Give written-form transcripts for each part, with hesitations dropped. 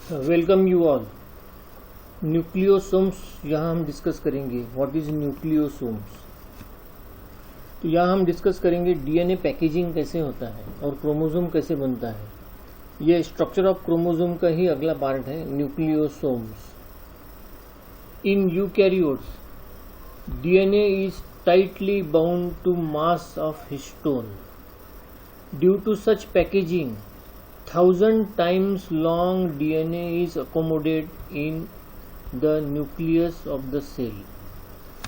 Welcome you all. Nucleosomes यहाँ हम discuss करेंगे। What is nucleosomes? तो यहाँ हम डिस्कस करेंगे डीएनए पैकेजिंग कैसे होता है और क्रोमोसोम कैसे बनता है। ये स्ट्रक्चर ऑफ क्रोमोसोम का ही अगला पार्ट है, nucleosomes. In eukaryotes DNA is tightly bound to mass of histone. Due to such packaging 1000 times long DNA is accommodated in the nucleus of the cell।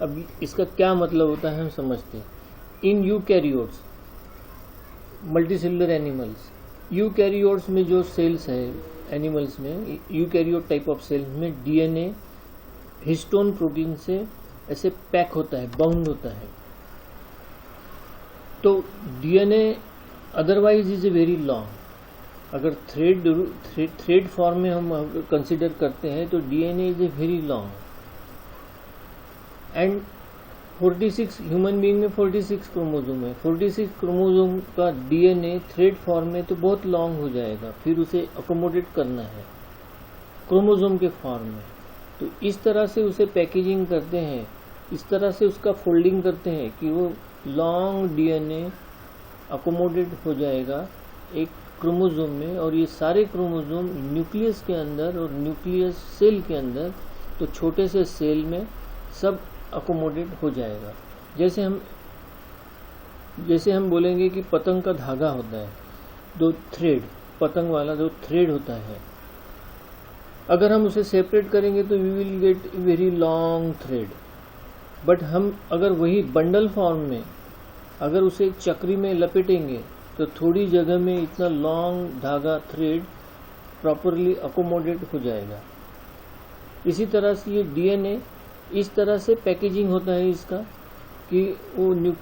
अब इसका क्या मतलब होता है हम समझते हैं। In eukaryotes multicellular animals, eukaryotes में जो सेल्स है एनिमल्स में, यूकैरियोट टाइप ऑफ सेल्स में डीएनए हिस्टोन प्रोटीन से ऐसे पैक होता है, बाउंड होता है। तो DNA otherwise is a very long. अगर थ्रेड फॉर्म में हम कंसिडर करते हैं तो DNA is a very long. And 46 human being में 46 क्रोमोसोम है। 46 क्रोमोसोम का डीएनए थ्रेड फॉर्म में तो बहुत लॉन्ग हो जाएगा, फिर उसे अकोमोडेट करना है क्रोमोसोम के फॉर्म में। तो इस तरह से उसे पैकेजिंग करते हैं, इस तरह से उसका फोल्डिंग करते हैं कि वो लॉन्ग डीएनए अकोमोडेट हो जाएगा एक क्रोमोसोम में। और ये सारे क्रोमोसोम न्यूक्लियस के अंदर और न्यूक्लियस सेल के अंदर, तो छोटे से सेल में सब अकोमोडेट हो जाएगा। जैसे हम बोलेंगे कि पतंग का धागा होता है, दो थ्रेड, पतंग वाला जो थ्रेड होता है, अगर हम उसे सेपरेट करेंगे तो we will get very long thread. But हम अगर वही बंडल फॉर्म में अगर उसे चक्री में लपेटेंगे तो थोड़ी जगह में इतना लॉन्ग धागा थ्रेड प्रॉपरली अकोमोडेट हो जाएगा। इसी तरह से ये डीएनए इस तरह से पैकेजिंग होता है इसका कि वो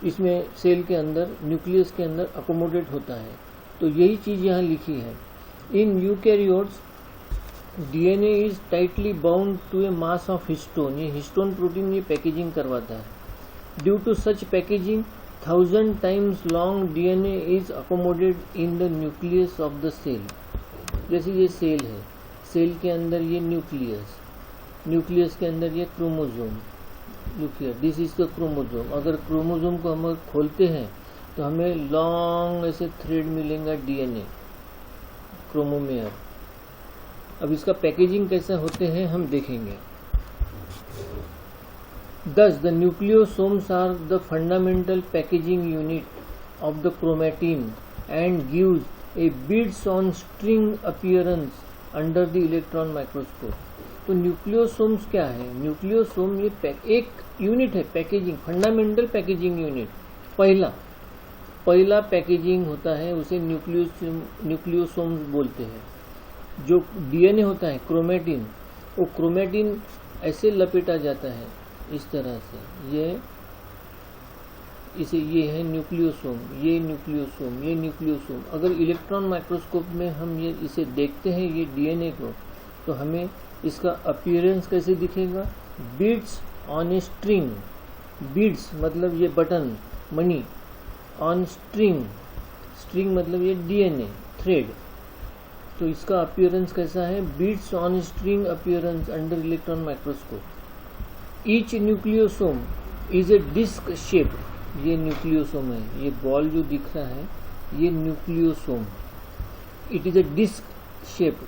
इसमें सेल के अंदर, न्यूक्लियस के अंदर अकोमोडेट होता है। तो यही चीज़ यहाँ लिखी है। In eukaryotes DNA is tightly bound to a mass of histone. ये हिस्टोन प्रोटीन ये पैकेजिंग करवाता है। Due to such packaging 1000 times long DNA is accommodated in the nucleus of the cell। जैसे ये सेल है, सेल के अंदर ये न्यूक्लियस, न्यूक्लियस के अंदर ये chromosome, nucleus, this is the chromosome. अगर क्रोमोसोम को हम खोलते हैं तो हमें लॉन्ग ऐसे थ्रेड मिलेगा डीएनए, क्रोमोमेयर। अब इसका पैकेजिंग कैसे होते हैं हम देखेंगे। Thus, the nucleosomes are the fundamental packaging unit of the chromatin and gives a beads on string appearance under the electron microscope। तो न्यूक्लियोसोम्स क्या है? न्यूक्लियोसोम ये एक यूनिट है, पैकेजिंग, फंडामेंटल पैकेजिंग यूनिट। पहला पैकेजिंग होता है, उसे न्यूक्लियोसोम्स बोलते हैं। जो डीएनए होता है क्रोमेटिन, वो क्रोमेटिन ऐसे लपेटा जाता है इस तरह से। ये है न्यूक्लियोसोम, ये न्यूक्लियोसोम, ये न्यूक्लियोसोम। अगर इलेक्ट्रॉन माइक्रोस्कोप में हम इसे देखते हैं ये डीएनए को, तो हमें इसका अपीयरेंस कैसे दिखेगा? Beads on a string. Beads मतलब ये बटन, मनी, ऑन स्ट्रिंग, स्ट्रिंग मतलब ये डीएनए थ्रेड। तो इसका अपीयरेंस कैसा है? Beads on string appearance under electron microscope. Each nucleosome is a disc shape. ये न्यूक्लियोसोम है, ये बॉल जो दिख रहा है ये nucleosome. It is a disc shape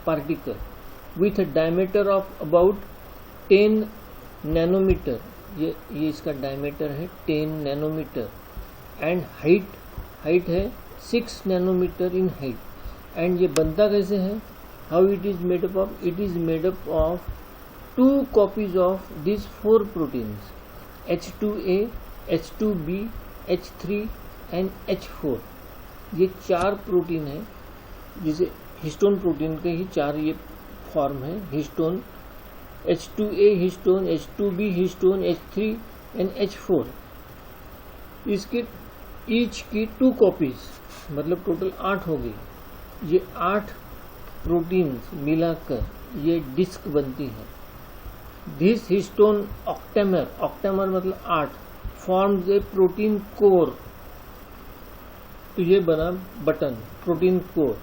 particle with a diameter of about 10 nanometer. ये इसका डायमीटर है 10 नैनोमीटर। एंड हाइट है 6 नैनोमीटर इन हाइट। एंड ये बनता कैसे है? How it is made up of? It is made up of 2 copies of these 4 proteins, H2A, H2B, H3 and H4। ये 4 protein है, जिसे हिस्टोन प्रोटीन के ही 4 ये फॉर्म है। Histone, H2A histone, H2B histone, H3 and H4। इसके each की 2 copies, मतलब total 8 हो गई। ये 8 प्रोटीन्स मिलाकर ये डिस्क बनती है। दिस हिस्टोन ऑक्टेमर, ऑक्टेमर मतलब 8, फॉर्म्स ए प्रोटीन कोर। तो ये बना बटन, प्रोटीन कोर।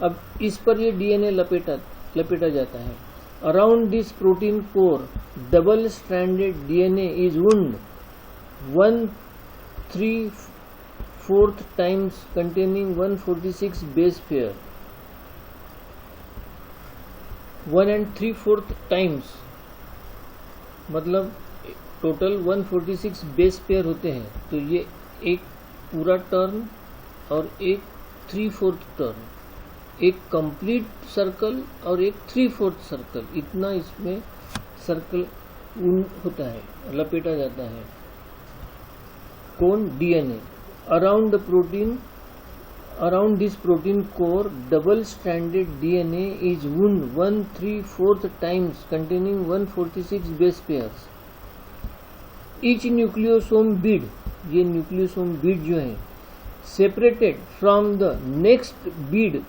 अब इस पर ये डीएनए लपेटा जाता है। Around this protein core double stranded DNA is wound 1/3/4 times containing 146 base pair। 1 3/4 times मतलब टोटल 146 बेस पेयर होते हैं। तो ये एक पूरा टर्न और एक 3/4 टर्न, एक कंप्लीट सर्कल और एक 3/4 सर्कल, इतना इसमें सर्कल होता है, लपेटा जाता है। कौन? DNA. Around this protein core double stranded DNA is wound 1/3/4 times containing 146 base pairs. Each nucleosome bead, ये न्यूक्लियोसोम बीड जो है, separated from the next bead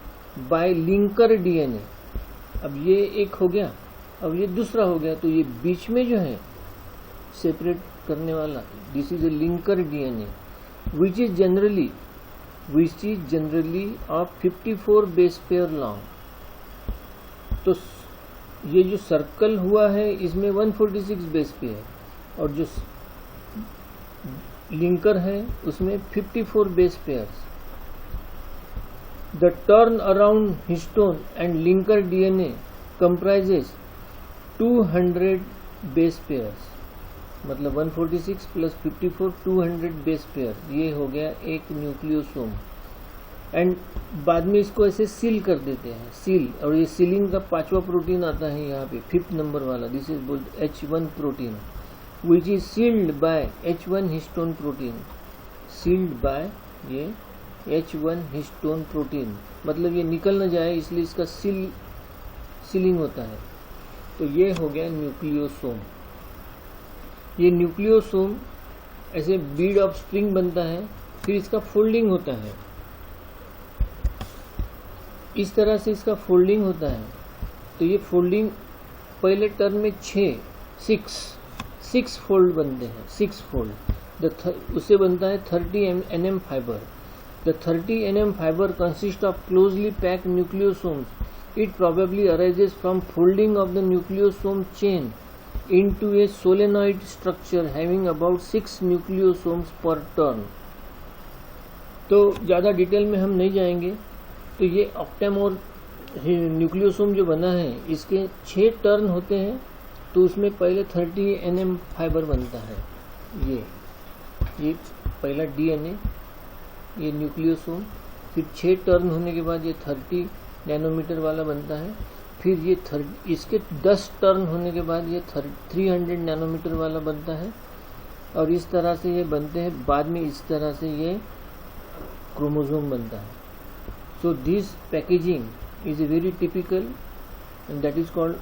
by linker DNA. अब ये एक हो गया, अब ये दूसरा हो गया, तो ये बीच में जो है सेपरेट करने वाला, this is a linker DNA which is generally of 54 base pair long. तो ये जो सर्कल हुआ है इसमें 146 बेस पेयर, और जो लिंकर है उसमें 54 base pairs. The turn around histone and linker DNA comprises 200 base pairs, मतलब 146 प्लस 54 200 बेस पेयर। ये हो गया एक न्यूक्लियोसोम। एंड बाद में इसको ऐसे सील कर देते हैं, सील, और ये सीलिंग का 5वां प्रोटीन आता है यहाँ पे, 5th नंबर वाला, this is bold H1 protein which is sealed by H1 histone protein, sealed by ये H1 histone protein, मतलब ये निकल न जाए इसलिए इसका सीलिंग होता है। तो ये हो गया न्यूक्लियोसोम। ये न्यूक्लियोसोम ऐसे बीड ऑफ स्प्रिंग बनता है, फिर इसका फोल्डिंग होता है, इस तरह से इसका फोल्डिंग होता है। तो ये फोल्डिंग पहले टर्न में 6 फोल्ड बनते हैं, 6 फोल्ड। उससे बनता है 30 nm fibre. The 30 nm fibre consist of closely packed nucleosomes. It probably arises from folding of the nucleosome chain into a solenoid structure having about 6 nucleosomes पर टर्न। तो ज़्यादा डिटेल में हम नहीं जाएंगे। तो ये ऑक्टेमोर न्यूक्लियोसोम जो बना है इसके 6 टर्न होते हैं, तो उसमें पहले 30 nm फाइबर बनता है। ये पहला डीएनए, ये न्यूक्लियोसोम, फिर 6 टर्न होने के बाद ये 30 नैनोमीटर वाला बनता है, फिर ये इसके 10 टर्न होने के बाद ये 300 नैनोमीटर वाला बनता है, और इस तरह से ये बनते हैं। बाद में इस तरह से ये क्रोमोसोम बनता है। So this packaging is a very typical and that is called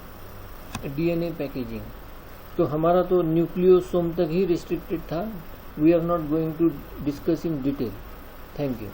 DNA packaging. तो हमारा तो न्यूक्लियोसोम तक ही रिस्ट्रिक्टेड था। We are not going to discuss in detail. Thank you.